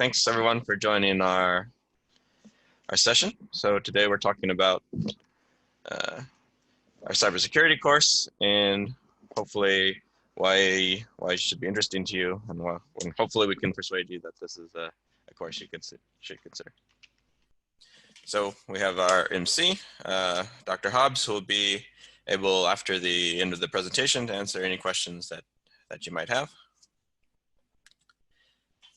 thanks everyone for joining our session. So today we're talking about our cybersecurity course and hopefully why it should be interesting to you, and hopefully we can persuade you that this is a course you should consider. So we have our MC, Dr. Hobbs, who will be able, after the end of the presentation, to answer any questions that you might have.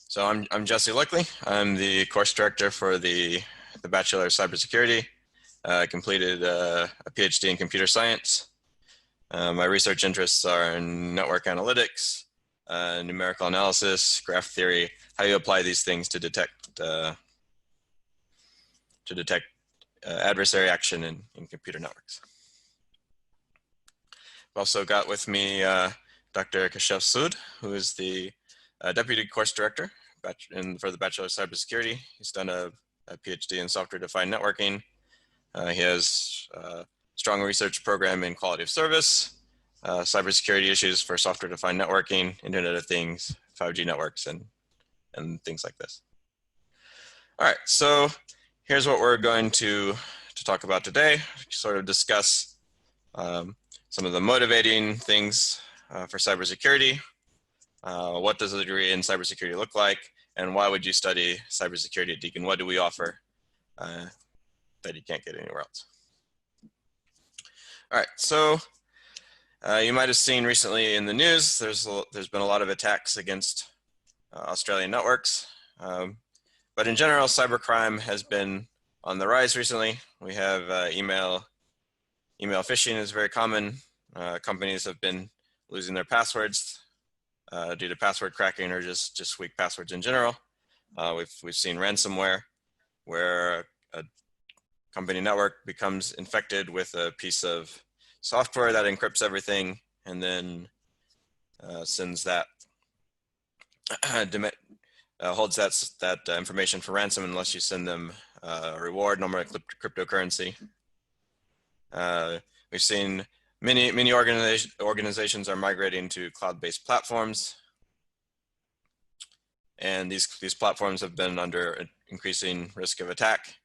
So I'm Jesse Leckley. I'm the course director for the Bachelor of Cybersecurity. I completed a PhD in computer science. My research interests are in network analytics, numerical analysis, graph theory, how you apply these things to detect adversary action in computer networks. I've also got with me Dr. Kashif Sood, who is the Deputy Course Director for the Bachelor of Cybersecurity. He's done a PhD in software-defined networking. He has a strong research program in quality of service, cybersecurity issues for software-defined networking, Internet of Things, 5G networks, and things like this. All right, so here's what we're going to talk about today. Sort of discuss some of the motivating things for cybersecurity. What does a degree in cybersecurity look like? And why would you study cybersecurity at Deakin? What do we offer that you can't get anywhere else? All right, so you might have seen recently in the news, there's been a lot of attacks against Australian networks. But in general, cybercrime has been on the rise recently. We have email phishing is very common. Companies have been losing their passwords due to password cracking or just weak passwords in general. We've seen ransomware, where a company network becomes infected with a piece of software that encrypts everything and then sends that holds that information for ransom unless you send them a reward, normally cryptocurrency. We've seen many organizations are migrating to cloud-based platforms, and these platforms have been under increasing risk of attack.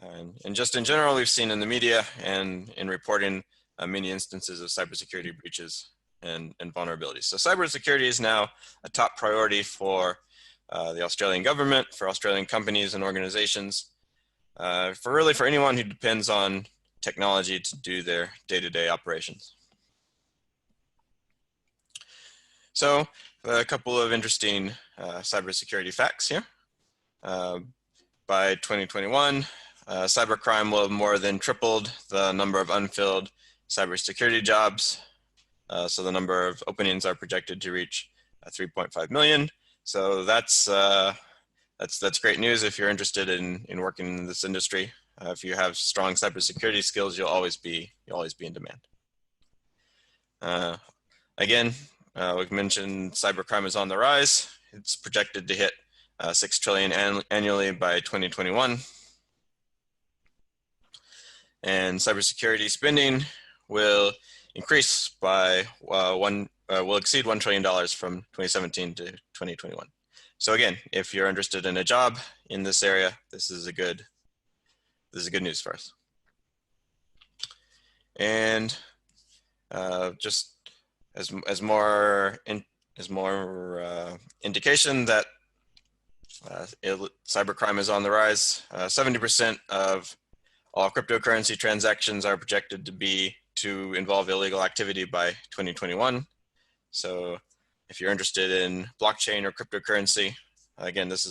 And just in general, we've seen in the media and in reporting many instances of cybersecurity breaches and vulnerabilities. So cybersecurity is now a top priority for the Australian government, for Australian companies and organizations, for anyone who depends on technology to do their day-to-day operations. So a couple of interesting cybersecurity facts here. By 2021, cybercrime will have more than tripled the number of unfilled cybersecurity jobs. So the number of openings are projected to reach 3.5 million. So that's great news if you're interested in working in this industry. If you have strong cybersecurity skills, you'll always be in demand. Again, we've mentioned cybercrime is on the rise. It's projected to hit 6 trillion annually by 2021. And cybersecurity spending will increase by will exceed $1 trillion from 2017 to 2021. So again, if you're interested in a job in this area, this is good news for us. And just as more indication that cybercrime is on the rise, 70% of all cryptocurrency transactions are projected to involve illegal activity by 2021. So if you're interested in blockchain or cryptocurrency, again, this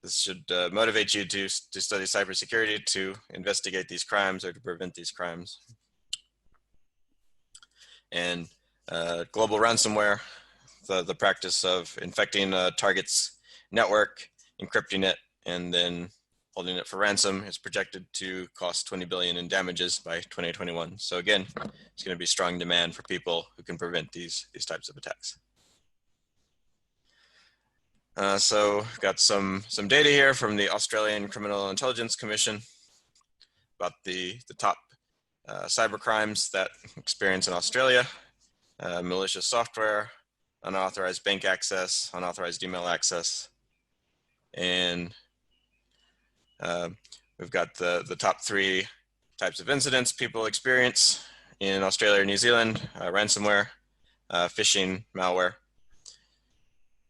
should motivate you to study cybersecurity, to investigate these crimes or to prevent these crimes. And global ransomware, the practice of infecting a target's network, encrypting it, and then holding it for ransom, is projected to cost 20 billion in damages by 2021. So again, it's going to be strong demand for people who can prevent these types of attacks. So got some data here from the Australian Criminal Intelligence Commission about the top cyber crimes that experience in Australia: malicious software, unauthorized bank access, unauthorized email access, And we've got the top 3 types of incidents people experience in Australia or New Zealand: ransomware, phishing, malware.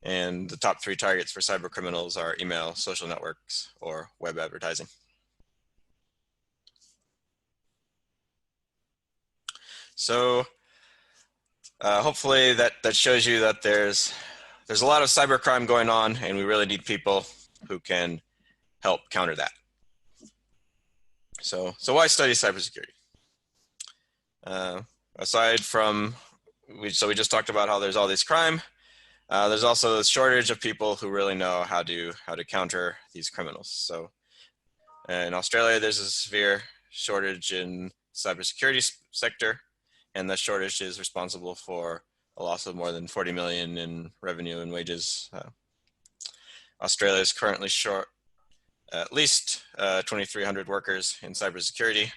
And the top 3 targets for cyber criminals are email, social networks, or web advertising. So hopefully that shows you that there's a lot of cybercrime going on, and we really need people who can help counter that. So why study cybersecurity? Aside from, we just talked about how there's all this crime. There's also a shortage of people who really know how to counter these criminals. So in Australia, there's a severe shortage in cybersecurity sector, and that shortage is responsible for a loss of more than 40 million in revenue and wages. Australia is currently short at least 2,300 workers in cybersecurity,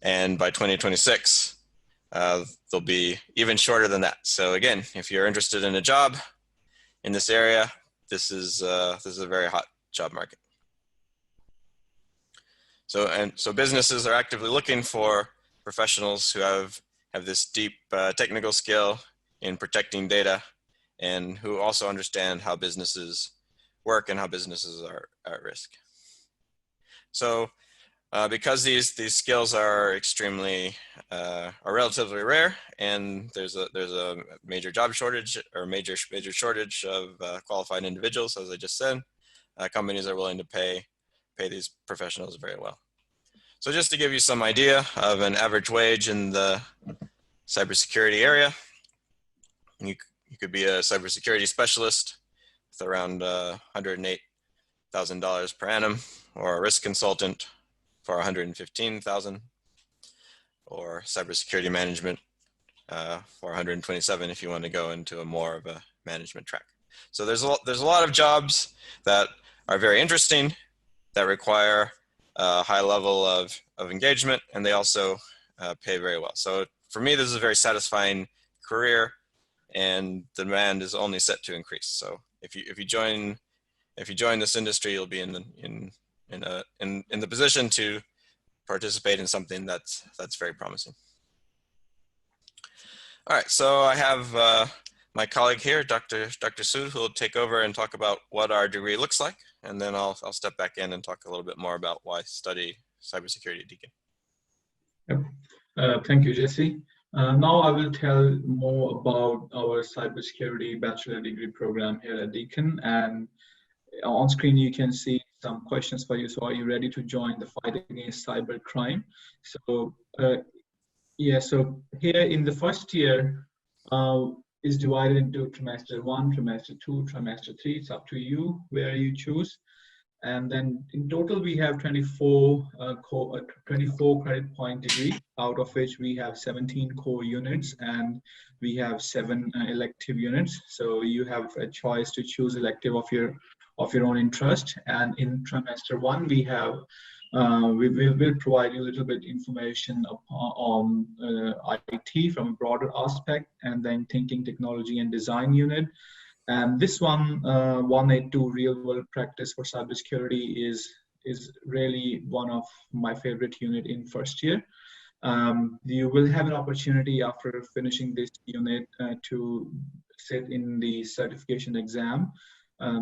and by 2026, they'll be even shorter than that. So again, if you're interested in a job in this area, this is a very hot job market. So businesses are actively looking for professionals who have this deep technical skill in protecting data, and who also understand how businesses work and how businesses are at risk. So because these skills are relatively rare, and there's a major job shortage, or major shortage of qualified individuals, as I just said, companies are willing to pay these professionals very well. So just to give you some idea of an average wage in the cybersecurity area, you could be a cybersecurity specialist with around $108,000 per annum, or a risk consultant for $115,000, or cybersecurity management for $127,000 if you want to go into a more of a management track. So there's a lot of jobs that are very interesting, that require a high level of engagement, and they also pay very well. So for me, this is a very satisfying career, and the demand is only set to increase. So if you join this industry, you'll be in the position to participate in something that's very promising. All right, so I have my colleague here, Dr. Sood, who will take over and talk about what our degree looks like, and then I'll step back in and talk a little bit more about why study cybersecurity at Deakin. Yep. Thank you, Jesse. Now I will tell more about our cybersecurity bachelor degree program here at Deakin, and on screen you can see some questions for you. So are you ready to join the fight against cybercrime? So yeah, so here in the first year is divided into trimester 1, trimester 2, trimester 3. It's up to you where you choose. And then in total we have 24 credit point degree, out of which we have 17 core units and we have 7 elective units. So you have a choice to choose elective of your own interest. And in trimester 1 we have we will provide you a little bit information on IT from a broader aspect, and then thinking, technology and design unit. And this one, 182 real world practice for cybersecurity is really one of my favorite unit in first year. You will have an opportunity after finishing this unit to sit in the certification exam.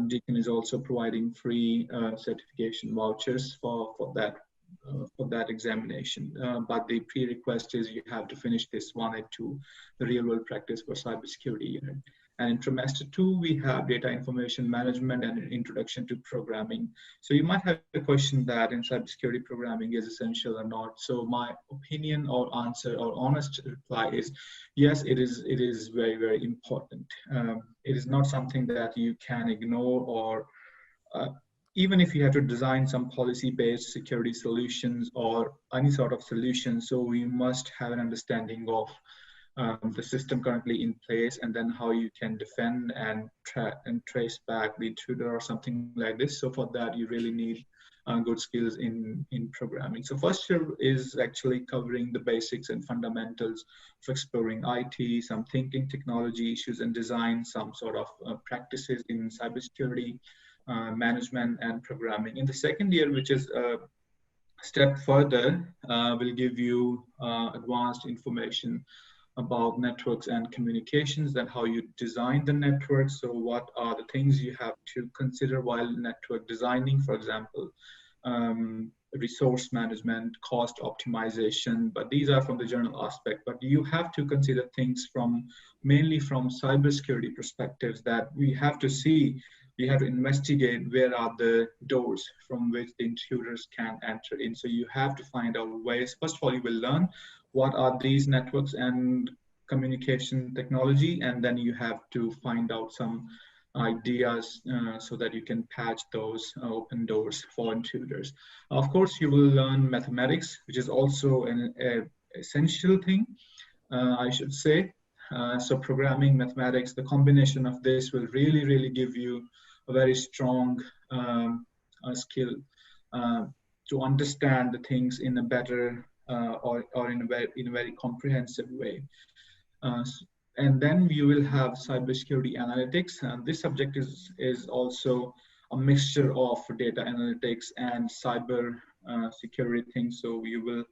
Deakin is also providing free certification vouchers for that examination. But the prerequisite is you have to finish this 182, the real world practice for cybersecurity unit. And in trimester 2, we have data information management and an introduction to programming. So you might have a question that in cybersecurity programming is essential or not. So my opinion or answer or honest reply is, yes, it is very, very important. It is not something that you can ignore, or even if you have to design some policy-based security solutions or any sort of solution. So we must have an understanding of the system currently in place, and then how you can defend and trace back the intruder or something like this. So for that, you really need good skills in programming. So first year is actually covering the basics and fundamentals of exploring IT, some thinking, technology issues and design, some sort of practices in cybersecurity, management and programming. In the second year, which is a step further, will give you advanced information about networks and communications, and how you design the network. So what are the things you have to consider while network designing, for example, resource management, cost optimization, but these are from the general aspect. But you have to consider things from mainly from cybersecurity perspectives, that we have to see, we have to investigate where are the doors from which the intruders can enter in. So you have to find out ways. First of all, you will learn what are these networks and communication technology, and then you have to find out some ideas so that you can patch those open doors for intruders. Of course, you will learn mathematics, which is also an essential thing, I should say. So programming, mathematics, the combination of this will really, really give you a very strong skill to understand the things in a better or in a very comprehensive way. And then you will have cybersecurity analytics. And this subject is also a mixture of data analytics and cyber security things. So you will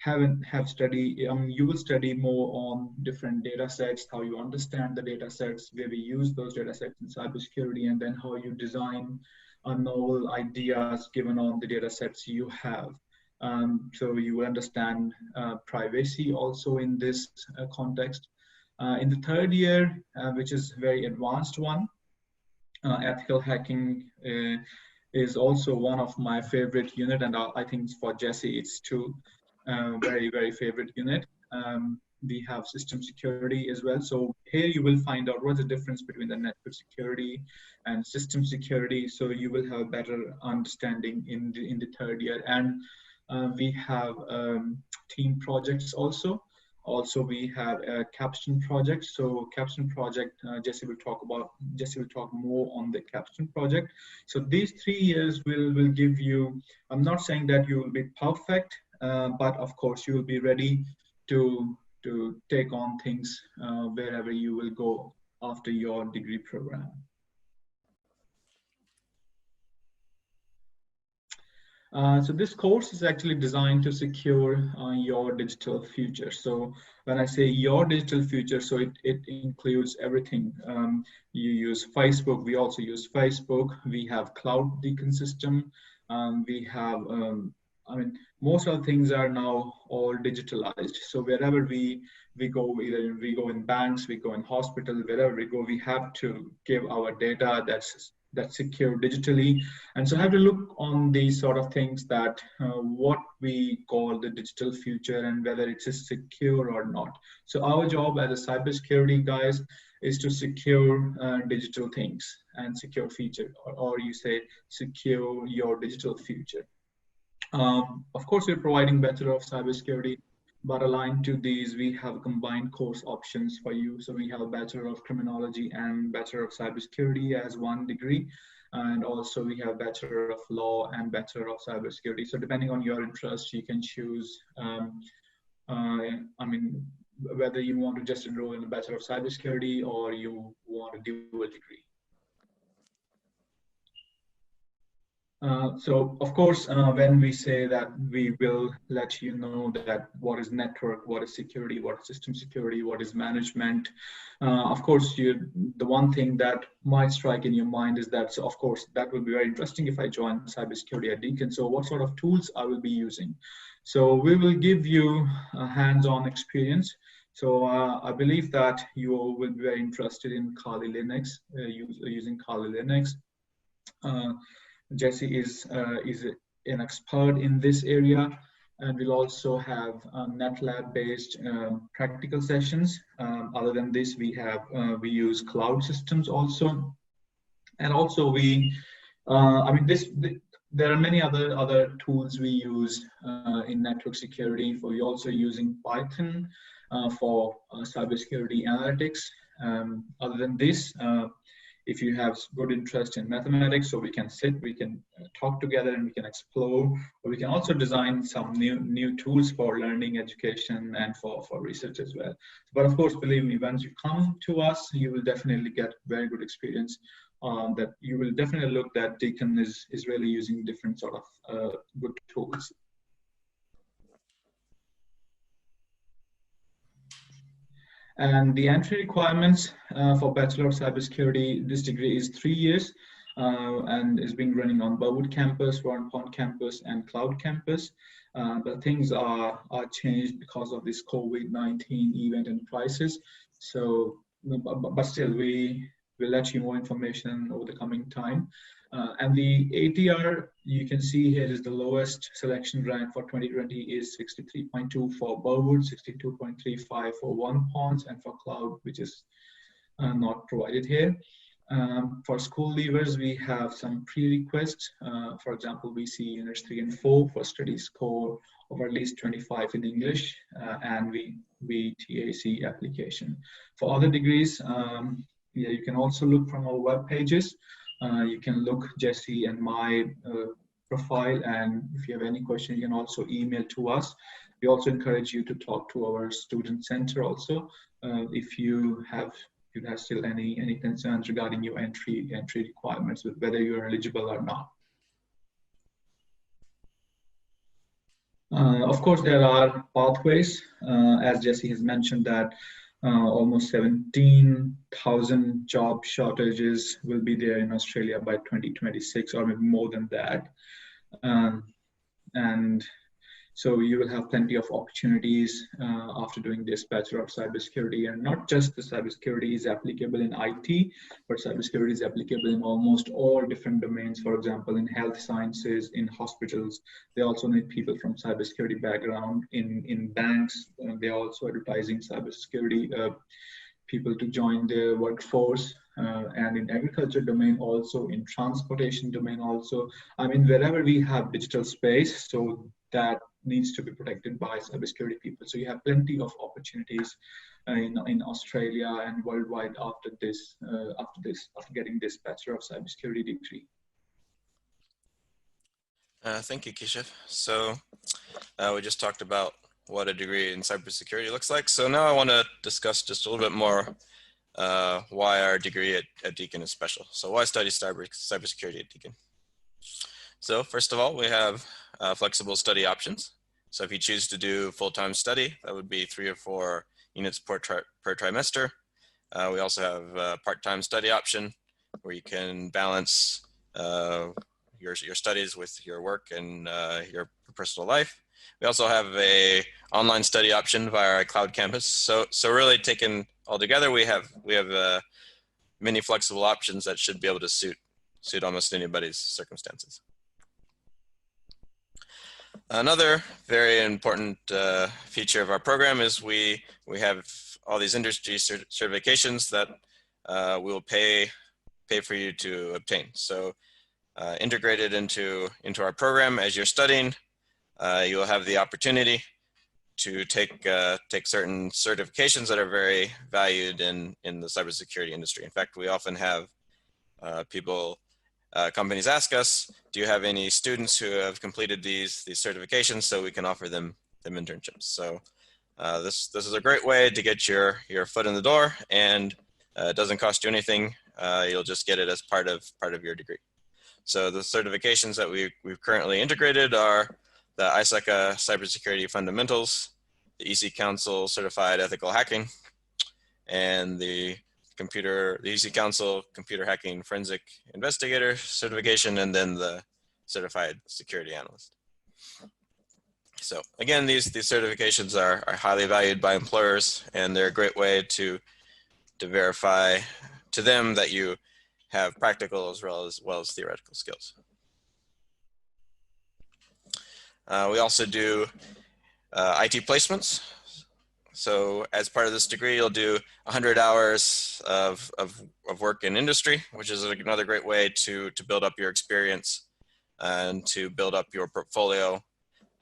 you will study more on different data sets, how you understand the data sets, where we use those data sets in cybersecurity, and then how you design novel ideas given on the data sets you have. So you will understand privacy also in this context. In the third year, which is a very advanced one, ethical hacking is also one of my favorite unit, and I think for Jesse it's too. Very, very favorite unit. We have system security as well. So here you will find out what's the difference between the network security and system security. So you will have a better understanding in the third year. And we have team projects also. Also, we have a capstone project. So capstone project, Jesse will talk more on the capstone project. So these 3 years will give you, I'm not saying that you will be perfect, but of course you will be ready to take on things wherever you will go after your degree program. So this course is actually designed to secure your digital future. So when I say your digital future, so it includes everything. You use Facebook, we also use Facebook. We have cloud Deakin system. We have, most of the things are now all digitalized. So wherever we go, either we go in banks, we go in hospital, wherever we go, we have to give our data that's secure digitally. And so have to look on these sort of things, that what we call the digital future and whether it is secure or not. So our job as a cybersecurity guys is to secure digital things and secure feature, or you say secure your digital future. Of course, we're providing Bachelor of Cybersecurity, but aligned to these, we have combined course options for you. So we have a Bachelor of Criminology and Bachelor of Cybersecurity as one degree. And also we have Bachelor of Law and Bachelor of Cybersecurity. So depending on your interest, you can choose, whether you want to just enroll in the Bachelor of Cybersecurity or you want to do a degree. So of course, when we say that we will let you know that what is network, what is security, what is system security, what is management, of course, the one thing that might strike in your mind is that, so of course, that will be very interesting if I join cybersecurity at Deakin. So what sort of tools I will be using? So we will give you a hands-on experience. So I believe that you will be very interested in Kali Linux, using Kali Linux. Jesse is an expert in this area, and we'll also have NetLab-based practical sessions. Other than this, we use cloud systems also, and also there are many other tools we use in network security. We're also using Python for cybersecurity analytics. Other than this, if you have good interest in mathematics, so we can sit, we can talk together, and we can explore. Or we can also design some new tools for learning, education, and for research as well. But of course, believe me, once you come to us, you will definitely get very good experience. That you will definitely look that Deakin is really using different sort of good tools. And the entry requirements for Bachelor of Cybersecurity, this degree is 3 years and is being running on Burwood campus, Rowan Pond campus, and Cloud campus. But things are changed because of this COVID-19 event and crisis. So, but still, we will let you more information over the coming time. And the ATR, you can see here, is the lowest selection rank for 2020 is 63.2 for Burwood, 62.35 for One Ponds, and for Cloud, which is not provided here. For school leavers, we have some prerequisites. For example, we see units 3 and 4 for study score of at least 25 in English, and VTAC application. For other degrees, yeah, you can also look from our web pages. You can look Jesse and my profile, and if you have any question, you can also email to us. We also encourage you to talk to our student center also if you have still any concerns regarding your entry requirements, with whether you're eligible or not. Of course, there are pathways, as Jesse has mentioned that almost 17,000 job shortages will be there in Australia by 2026, or maybe more than that. And so you will have plenty of opportunities after doing this Bachelor of Cybersecurity. And not just the cybersecurity is applicable in IT, but cybersecurity is applicable in almost all different domains. For example, in health sciences, in hospitals, they also need people from cybersecurity background. In banks, they're also advertising cybersecurity people to join their workforce. And in agriculture domain also, in transportation domain also. I mean, wherever we have digital space, so that needs to be protected by cybersecurity people. So you have plenty of opportunities in Australia and worldwide after getting this Bachelor of Cybersecurity degree. Thank you, Keshav. So we just talked about what a degree in cybersecurity looks like. So now I want to discuss just a little bit more why our degree at Deakin is special. So why study cybersecurity at Deakin? So first of all, we have flexible study options. So if you choose to do full-time study, that would be 3 or 4 units per trimester. We also have a part-time study option where you can balance your studies with your work and your personal life. We also have a online study option via our cloud campus. So really taken all together, we have many flexible options that should be able to suit almost anybody's circumstances. Another very important feature of our program is we have all these industry certifications that we will pay for you to obtain. So integrated into our program as you're studying, you will have the opportunity to take certain certifications that are very valued in the cybersecurity industry. In fact, we often have companies ask us, do you have any students who have completed these certifications so we can offer them internships? So this is a great way to get your foot in the door, and it doesn't cost you anything. You'll just get it as part of your degree. So the certifications that we've currently integrated are the ISACA Cybersecurity Fundamentals, the EC Council Certified Ethical Hacking, and the EC Council Computer Hacking Forensic Investigator certification, and then the Certified Security Analyst. So again, these certifications are highly valued by employers, and they're a great way to verify to them that you have practical as well as theoretical skills. We also do IT placements. So as part of this degree, you'll do 100 hours of work in industry, which is another great way to build up your experience and to build up your portfolio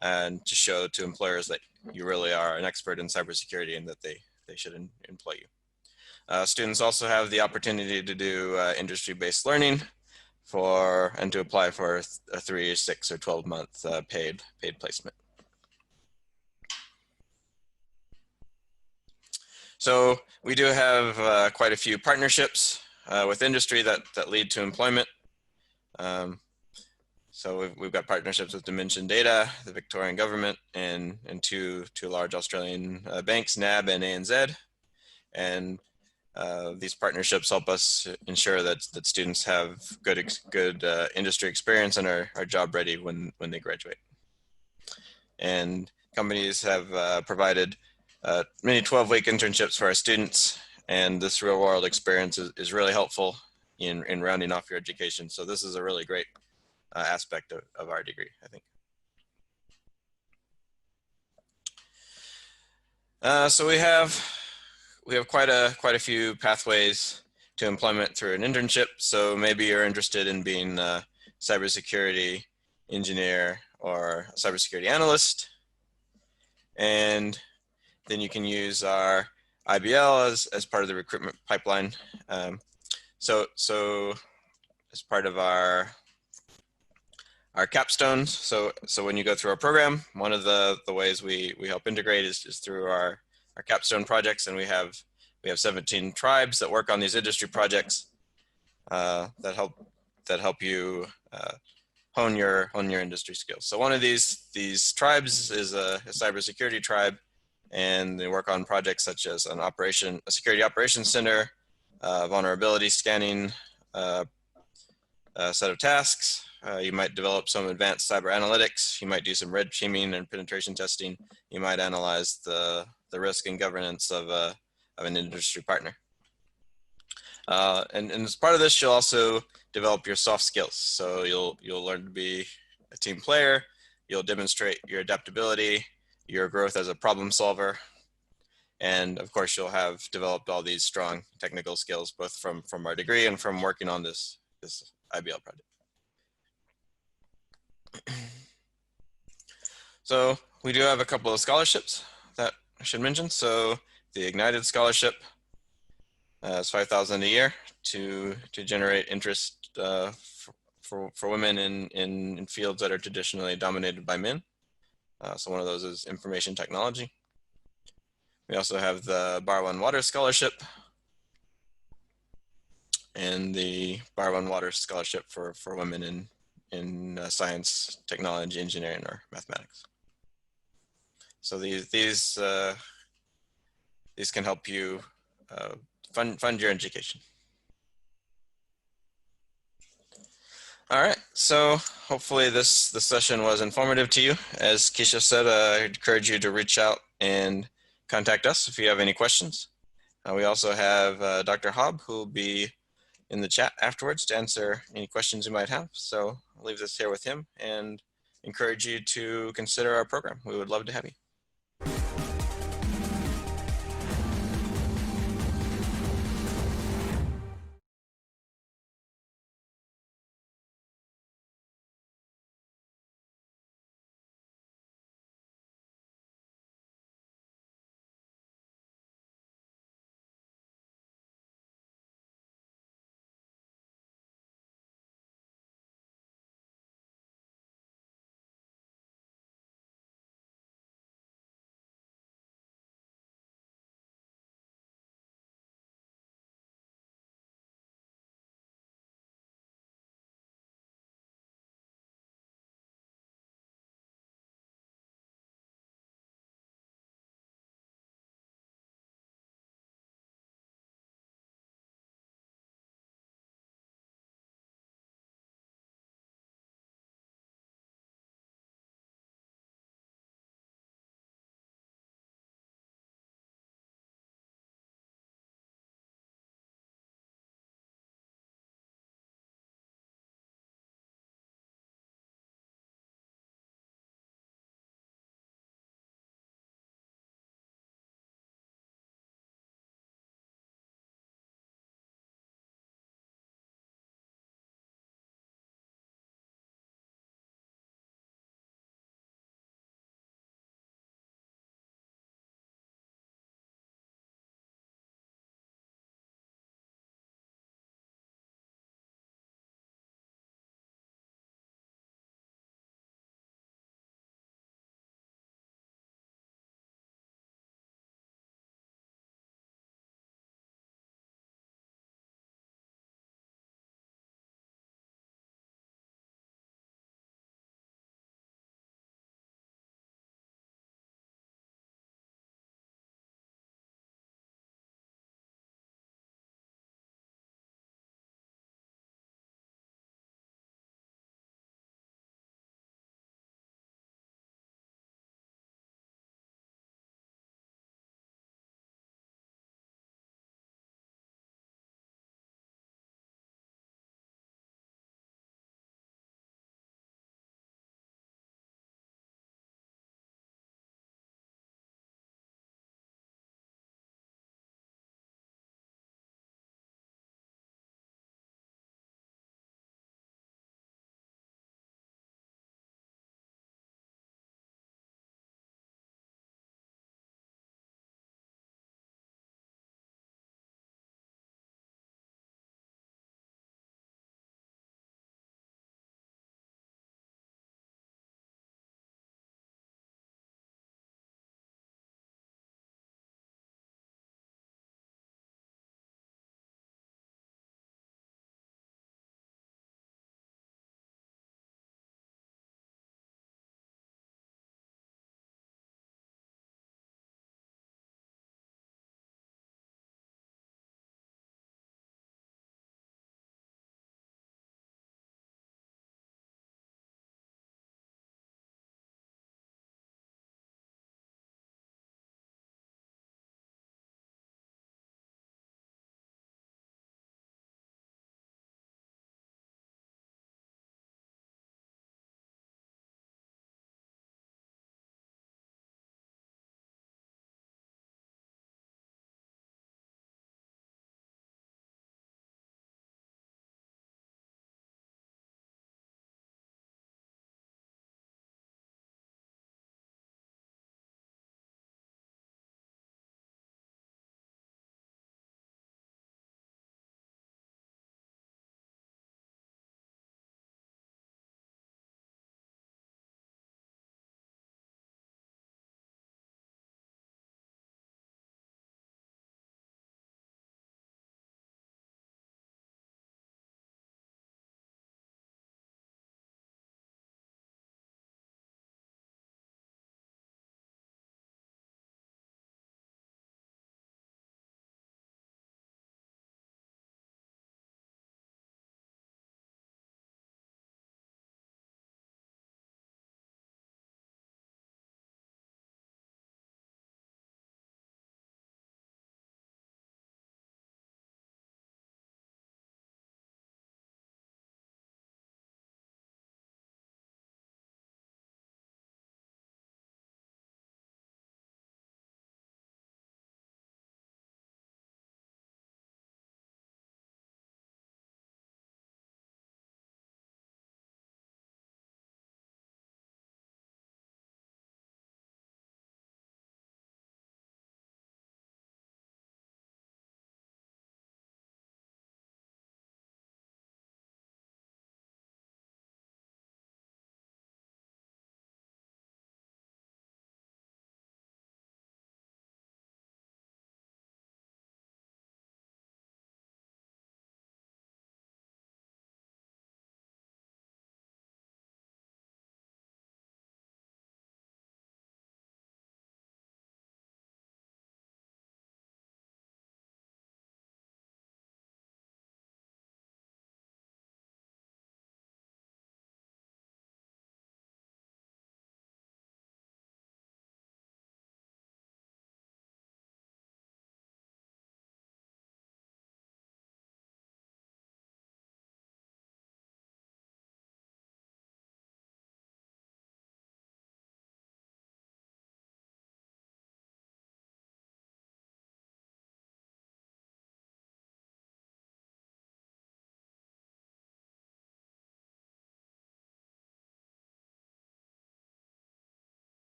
and to show to employers that you really are an expert in cybersecurity and that they should employ you. Students also have the opportunity to do industry-based learning and to apply for a 3, 6, or 12-month paid placement. So we do have quite a few partnerships with industry that lead to employment. So we've got partnerships with Dimension Data, the Victorian government, and two large Australian banks, NAB and ANZ. And these partnerships help us ensure that students have good industry experience and are job ready when they graduate. And companies have provided many 12-week internships for our students, and this real-world experience is really helpful in rounding off your education. So this is a really great aspect of our degree, I think. So we have quite a few pathways to employment through an internship. So maybe you're interested in being a cybersecurity engineer or a cybersecurity analyst, and then you can use our IBL as part of the recruitment pipeline. So as part of our capstones, so when you go through our program, one of the ways we help integrate is through our capstone projects, and we have 17 tribes that work on these industry projects that help you hone your industry skills. So one of these tribes is a cybersecurity tribe, and they work on projects such as a security operations center, vulnerability scanning set of tasks. You might develop some advanced cyber analytics. You might do some red teaming and penetration testing. You might analyze the risk and governance of an industry partner. And as part of this, you'll also develop your soft skills. So you'll learn to be a team player. You'll demonstrate your adaptability, your growth as a problem solver, and of course you'll have developed all these strong technical skills both from our degree and from working on this IBL project. So we do have a couple of scholarships that I should mention. So the Ignited Scholarship is $5,000 a year to generate interest for women in fields that are traditionally dominated by men. So one of those is information technology. We also have the Bar One Water Scholarship and the Bar One Water Scholarship for women in science, technology, engineering, or mathematics. So these can help you fund your education. All right, so hopefully this session was informative to you. As Keisha said, I encourage you to reach out and contact us if you have any questions. We also have Dr. Hobb, who will be in the chat afterwards to answer any questions you might have. So I'll leave this here with him and encourage you to consider our program. We would love to have you.